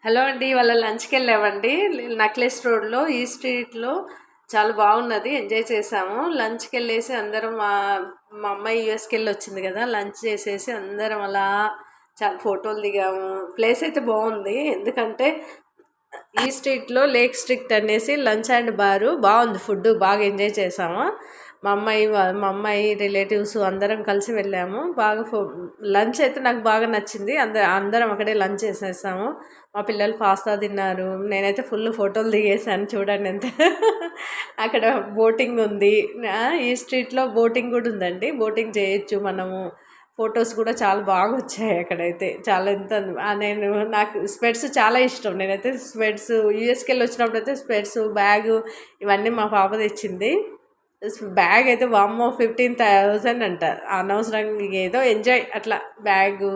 Hello అండి, వాళ్ళ లంచ్కి వెళ్ళామండి. నక్లెస్ రోడ్లో ఈ స్ట్రీట్లో చాలా బాగున్నది, ఎంజాయ్ చేసాము. లంచ్కి వెళ్ళేసి అందరం మా అమ్మాయి యూఎస్కి వెళ్ళి వచ్చింది కదా, లంచ్ చేసేసి అందరం అలా చాలా ఫోటోలు దిగాము. ప్లేస్ అయితే బాగుంది, ఎందుకంటే ఈ స్ట్రీట్లో లేక్ స్ట్రీట్ అనేసి లంచ్ అండ్ బారు బాగుంది. ఫుడ్ బాగా ఎంజాయ్ చేసాము. మా అమ్మాయి రిలేటివ్స్ అందరం కలిసి వెళ్ళాము. బాగా లంచ్ అయితే నాకు బాగా నచ్చింది. అందరం అక్కడే లంచ్ చేసేసాము. మా పిల్లలు పాస్తా తిన్నారు. నేనైతే ఫుల్ ఫోటోలు దిగేసాను. చూడండి ఎంత అక్కడ బోటింగ్ ఉంది. ఈ స్ట్రీట్లో బోటింగ్ కూడా ఉందండి. బోటింగ్ చేయొచ్చు మనము. ఫొటోస్ కూడా చాలా బాగా వచ్చాయి అక్కడైతే. చాలా నాకు స్పెట్స్ చాలా ఇష్టం. నేనైతే స్పెట్స్ యూఎస్కి వెళ్ళి వచ్చినప్పుడు అయితే స్పెట్స్, బ్యాగు ఇవన్నీ మా పాప తెచ్చింది. బ్యాగ్ అయితే వామ్మో 15,000 అంట. అనవసరంగా ఏదో ఎంజాయ్ అట్లా బ్యాగు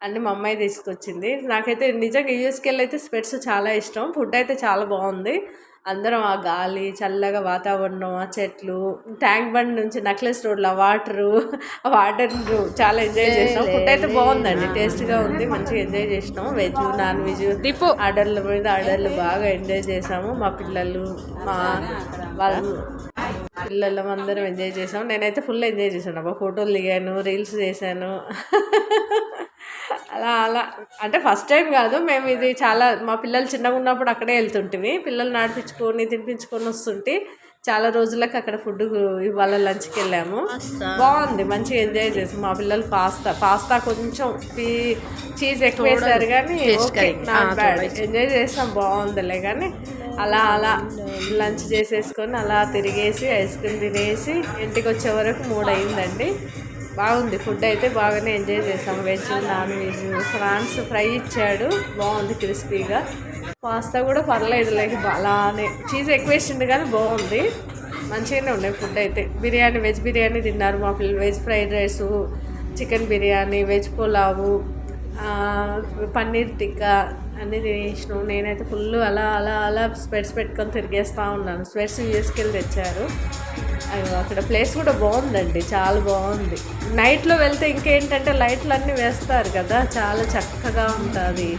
అన్నీ మా అమ్మాయి తీసుకొచ్చింది. నాకైతే నిజంగా యూఎస్కి వెళ్ళి అయితే స్పెట్స్ చాలా ఇష్టం. ఫుడ్ అయితే చాలా బాగుంది. అందరం ఆ గాలి, చల్లగా వాతావరణం, ఆ చెట్లు, ట్యాంక్ బండ్ నుంచి నక్లెస్ రోడ్లో ఆ వాటర్ చాలా ఎంజాయ్ చేసినాం. ఫుడ్ అయితే బాగుందండి, టేస్ట్గా ఉంది, మంచిగా ఎంజాయ్ చేసినాం. వెజ్, నాన్ వెజ్ ఆర్డర్ల మీద ఆర్డర్లు బాగా ఎంజాయ్ చేసాము. మా పిల్లలు, పిల్లలు అందరం ఎంజాయ్ చేసాము. నేనైతే ఫుల్ ఎంజాయ్ చేశాను. అబ్బా ఫోటోలు దిగాను, రీల్స్ చేశాను. అలా అంటే ఫస్ట్ టైం కాదు, మేము ఇది చాలా మా పిల్లలు చిన్నగా ఉన్నప్పుడు అక్కడే వెళ్తుంటివి. పిల్లలు నడిపించుకొని తినిపించుకొని వస్తుంటే చాలా రోజులకు అక్కడ ఫుడ్ ఇవాళ లంచ్కి వెళ్ళాము. బాగుంది, మంచిగా ఎంజాయ్ చేసాం. మా పిల్లలు పాస్తా కొంచెం చీజ్ ఎక్కువ వేసారు కానీ ఓకే, నాట్ బ్యాడ్, ఎంజాయ్ చేస్తాం, బాగుందిలే. కానీ అలా లంచ్ చేసేసుకొని అలా తిరిగేసి ఐస్ క్రీమ్ తినేసి ఇంటికి వచ్చే వరకు 3 అయిందండి. బాగుంది, ఫుడ్ అయితే బాగానే ఎంజాయ్ చేసాం. Veg, non veg, French fry ఇచ్చాడు, బాగుంది క్రిస్పీగా. పాస్తా కూడా పర్లేదు, లేక అలానే చీజ్ ఎక్కువ వేసిండు కానీ బాగుంది, మంచిగానే ఉన్నాయి ఫుడ్ అయితే. బిర్యానీ, వెజ్ బిర్యానీ తిన్నారు మా పిల్లలు. Veg fried rice, chicken biryani, veg pulao, paneer tikka అన్నీ తినేసినాం. నేనైతే ఫుల్ అలా స్పెట్స్ పెట్టుకొని తిరిగేస్తూ ఉన్నాను. స్పెట్స్ యూఎస్కెళ్ళి తెచ్చారు. అక్కడ ప్లేస్ కూడా బాగుందండి, చాలా బాగుంది. నైట్లో వెళ్తే ఇంకేంటంటే లైట్లు అన్నీ వేస్తారు కదా, చాలా చక్కగా ఉంటుంది.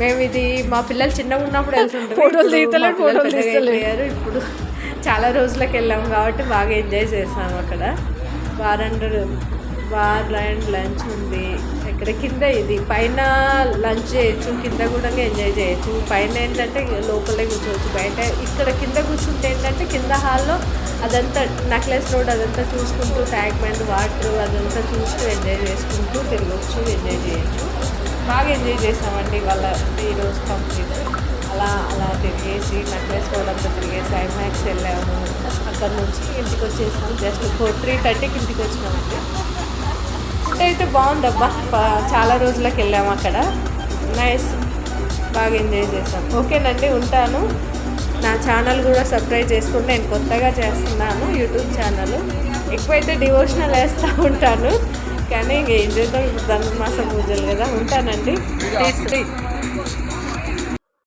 మేము ఇది మా పిల్లలు చిన్నగా ఉన్నప్పుడు వెళ్తుంటారు. ఇప్పుడు చాలా రోజులకు వెళ్ళాము కాబట్టి బాగా ఎంజాయ్ చేసాము. అక్కడ బార్ అండ్ లంచ్ ఉంది. ఇక్కడ కింద ఇది పైన లంచ్ చేయొచ్చు, కింద కూడా ఎంజాయ్ చేయొచ్చు. పైన ఏంటంటే లోపలే కూర్చోవచ్చు. బయట ఇక్కడ కింద కూర్చుంటే ఏంటంటే కింద హాల్లో అదంతా నక్లెస్ రోడ్ అదంతా చూసుకుంటూ, ట్యాంక్ బండ్, వాటర్ అదంతా చూస్తూ ఎంజాయ్ చేసుకుంటూ తిరగచ్చు, ఎంజాయ్ చేయొచ్చు. బాగా ఎంజాయ్ చేసామండి వాళ్ళ ఈరోజు కంప్లీట్. అలా తిరిగేసి నక్లెస్ రోడ్ అంతా తిరిగేసి ఐమాక్స్ వెళ్ళాము. అక్కడ నుంచి ఇంటికి వచ్చేసాము. జస్ట్ 3:30కి ఇంటికి వచ్చినామండి. ఫుడ్ అయితే బాగుందబ్బా, చాలా రోజులకు వెళ్ళాము అక్కడ. నైస్, బాగా ఎంజాయ్ చేసాం. ఓకేనండి, ఉంటాను. నా ఛానల్ కూడా సబ్స్క్రైబ్ చేసుకుంటే, నేను కొత్తగా చేస్తున్నాను యూట్యూబ్ ఛానల్. ఎక్కువైతే డివోషనల్ వేస్తూ ఉంటాను, కానీ ఏం చేద్దాం, ఇప్పుడు ధనుర్మాస పూజలు కదా. ఉంటానండి.